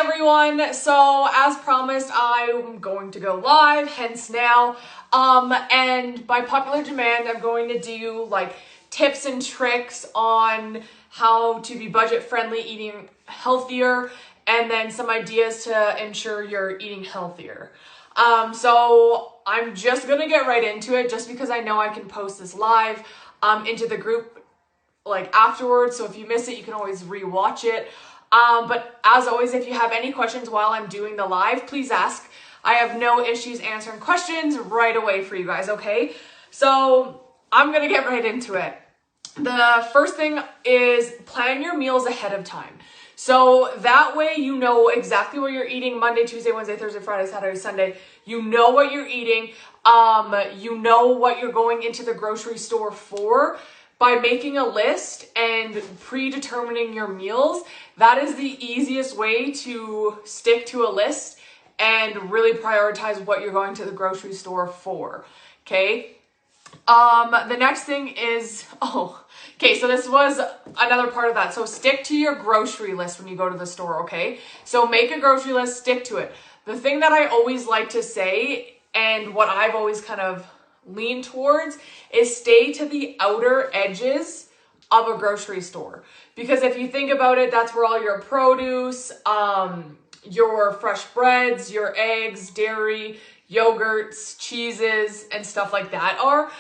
everyone, so as promised I'm going to go live, hence now, and by popular demand I'm going to do like tips and tricks on how to be budget friendly, eating healthier, and then some ideas to ensure you're eating healthier. So I'm just gonna get right into it just because I know I can post this live into the group like afterwards, so if you miss it you can always rewatch it. But as always, if you have any questions while I'm doing the live, please ask. I have no issues answering questions right away for you guys, okay? So I'm gonna get right into it. The first thing is plan your meals ahead of time. So that way you know exactly what you're eating Monday, Tuesday, Wednesday, Thursday, Friday, Saturday, Sunday. You know what you're eating. You know what you're going into the grocery store for. By making a list and predetermining your meals, that is the easiest way to stick to a list and really prioritize what you're going to the grocery store for, okay? The next thing is, so this was another part of that. So stick to your grocery list when you go to the store, okay? So make a grocery list, stick to it. The thing that I always like to say, and what I've always kind of lean towards, is stay to the outer edges of a grocery store, because if you think about it, that's where all your produce, your fresh breads, your eggs, dairy, yogurts, cheeses, and stuff like that are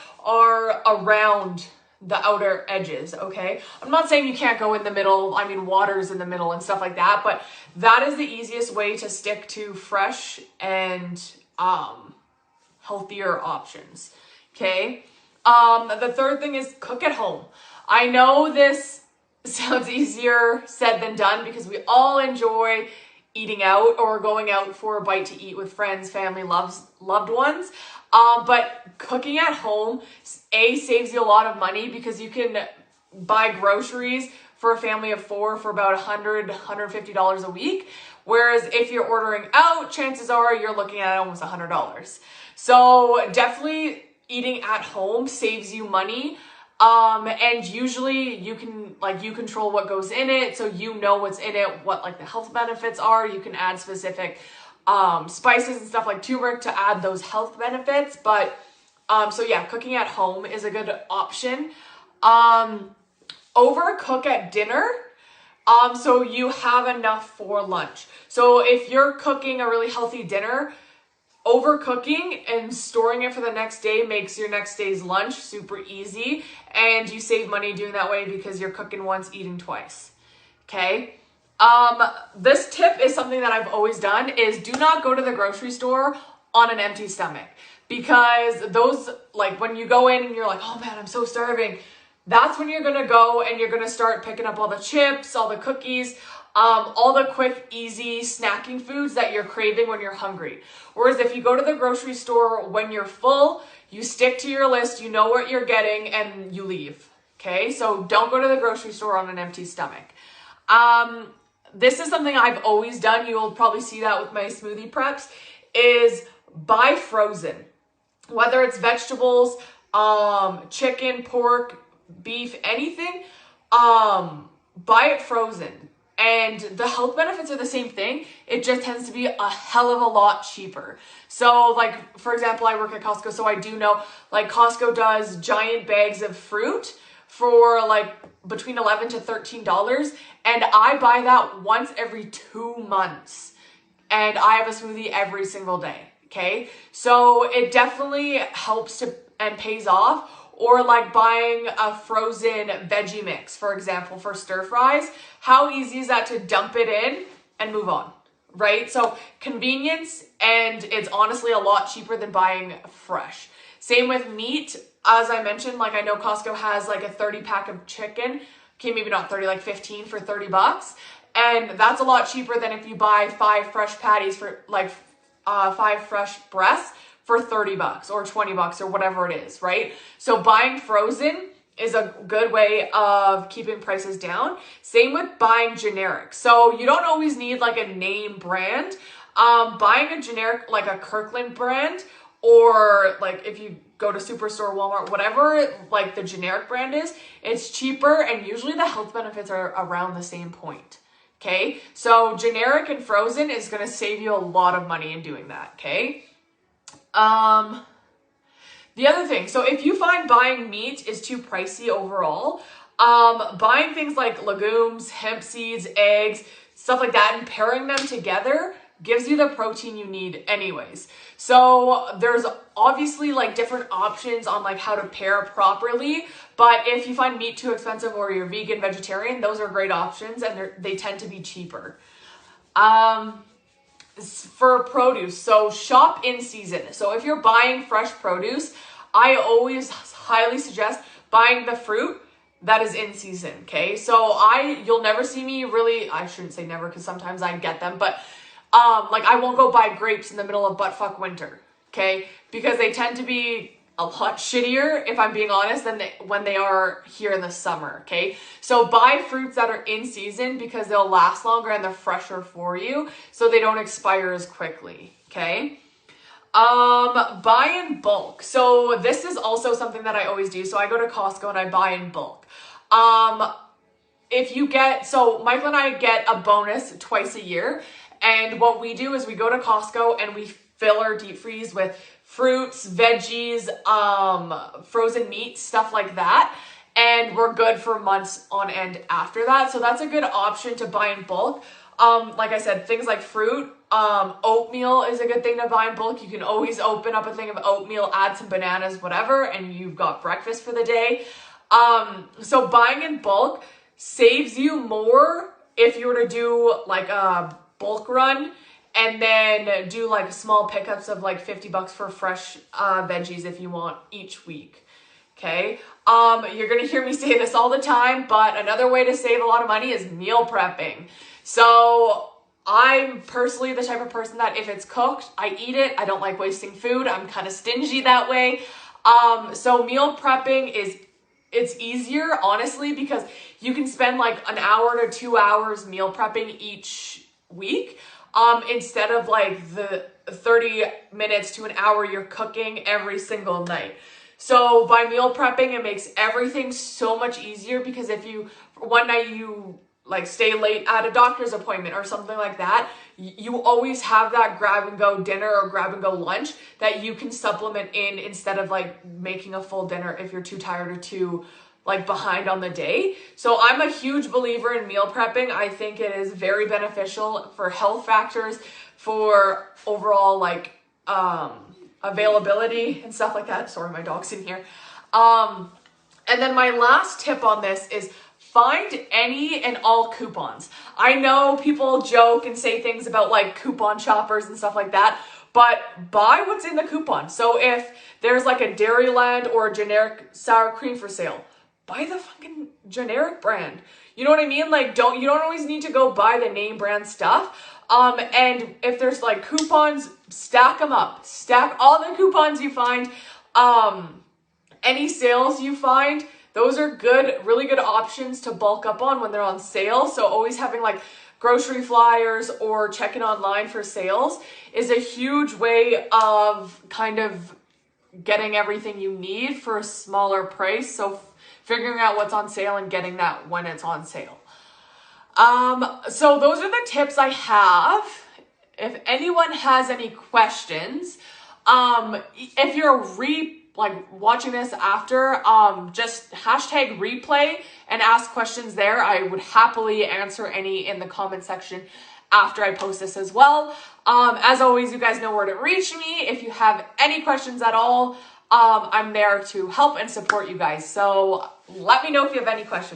around the outer edges, okay? I'm not saying you can't go in the middle. I mean, water's in the middle and stuff like that, but that is the easiest way to stick to fresh and healthier options, okay? The third thing is cook at home. I know this sounds easier said than done because we all enjoy eating out or going out for a bite to eat with friends, family, loved ones. But cooking at home, saves you a lot of money because you can buy groceries for a family of 4 for about $100, $150 a week. Whereas if you're ordering out, chances are you're looking at almost $100. So definitely eating at home saves you money. And usually you control what goes in it. So you know what's in it, what like the health benefits are. You can add specific spices and stuff like turmeric to add those health benefits. But so yeah, cooking at home is a good option. Overcook at dinner. So you have enough for lunch. So if you're cooking a really healthy dinner, overcooking and storing it for the next day makes your next day's lunch super easy, and you save money doing that way because you're cooking once, eating twice, okay? This tip is something that I've always done, is do not go to the grocery store on an empty stomach, because those, like when you go in and you're like, oh man, I'm so starving, that's when you're gonna go and you're gonna start picking up all the chips, all the cookies, all the quick, easy snacking foods that you're craving when you're hungry. Whereas if you go to the grocery store when you're full, you stick to your list, you know what you're getting, and you leave, okay? So don't go to the grocery store on an empty stomach. This is something I've always done. You'll probably see that with my smoothie preps, is buy frozen. Whether it's vegetables, chicken, pork, beef, anything, buy it frozen. And the health benefits are the same thing. It just tends to be a hell of a lot cheaper. So like, for example, I work at Costco, so I do know like Costco does giant bags of fruit for like between $11 to $13. And I buy that once every 2 months. And I have a smoothie every single day, okay? So it definitely helps to and pays off. Or like buying a frozen veggie mix, for example, for stir fries. How easy is that to dump it in and move on, right? So convenience, and it's honestly a lot cheaper than buying fresh. Same with meat. As I mentioned, like I know Costco has like a 30 pack of chicken. Okay, maybe not 30, like 15 for $30. And that's a lot cheaper than if you buy 5 fresh patties for like 5 fresh breasts for $30 or $20 or whatever it is, right? So buying frozen is a good way of keeping prices down. Same with buying generic. So you don't always need like a name brand. Buying a generic, like a Kirkland brand, or like if you go to Superstore, Walmart, whatever like the generic brand is, it's cheaper, and usually the health benefits are around the same point. Okay, so generic and frozen is going to save you a lot of money in doing that. Okay. The other thing, so if you find buying meat is too pricey overall, buying things like legumes, hemp seeds, eggs, stuff like that, and pairing them together gives you the protein you need anyways. So there's obviously like different options on like how to pair properly, but if you find meat too expensive or you're vegan, vegetarian, those are great options, and they tend to be cheaper. For produce, so shop in season. So if you're buying fresh produce, I always highly suggest buying the fruit that is in season. Okay, so you'll never see me really, I shouldn't say never because sometimes I get them, but like I won't go buy grapes in the middle of buttfuck winter. Okay, because they tend to be a lot shittier, if I'm being honest, than when they are here in the summer. Okay, so buy fruits that are in season because they'll last longer and they're fresher for you, so they don't expire as quickly. Okay. Buy in bulk. So this is also something that I always do. So I go to Costco and I buy in bulk. If you get, so Michael and I get a bonus twice a year, and what we do is we go to Costco and we fill our deep freeze with fruits, veggies, frozen meat, stuff like that. And we're good for months on end after that. So that's a good option to buy in bulk. Like I said, things like fruit, oatmeal is a good thing to buy in bulk. You can always open up a thing of oatmeal, add some bananas, whatever, and you've got breakfast for the day. So buying in bulk saves you more if you were to do like a bulk run and then do like small pickups of like $50 for fresh veggies if you want each week. Okay. You're going to hear me say this all the time, but another way to save a lot of money is meal prepping. So I'm personally the type of person that if it's cooked, I eat it. I don't like wasting food. I'm kind of stingy that way. So meal prepping it's easier, honestly, because you can spend like an hour to 2 hours meal prepping each week, instead of like the 30 minutes to an hour you're cooking every single night. So by meal prepping, it makes everything so much easier, because if one night you like stay late at a doctor's appointment or something like that, you always have that grab and go dinner or grab and go lunch that you can supplement in instead of like making a full dinner if you're too tired or too like behind on the day. So I'm a huge believer in meal prepping. I think it is very beneficial for health factors, for overall like availability and stuff like that. Sorry, my dog's in here. And then my last tip on this is find any and all coupons. I know people joke and say things about like coupon shoppers and stuff like that, but buy what's in the coupon. So if there's like a Dairyland or a generic sour cream for sale, buy the fucking generic brand. You know what I mean? Like you don't always need to go buy the name brand stuff. And if there's like coupons, stack them up. Stack all the coupons you find. Any sales you find, those are good, really good options to bulk up on when they're on sale. So always having like grocery flyers or checking online for sales is a huge way of kind of getting everything you need for a smaller price. So figuring out what's on sale and getting that when it's on sale. So those are the tips I have. If anyone has any questions, if you're watching this after, just hashtag replay and ask questions there. I would happily answer any in the comment section after I post this as well. As always, you guys know where to reach me. If you have any questions at all, I'm there to help and support you guys. So let me know if you have any questions.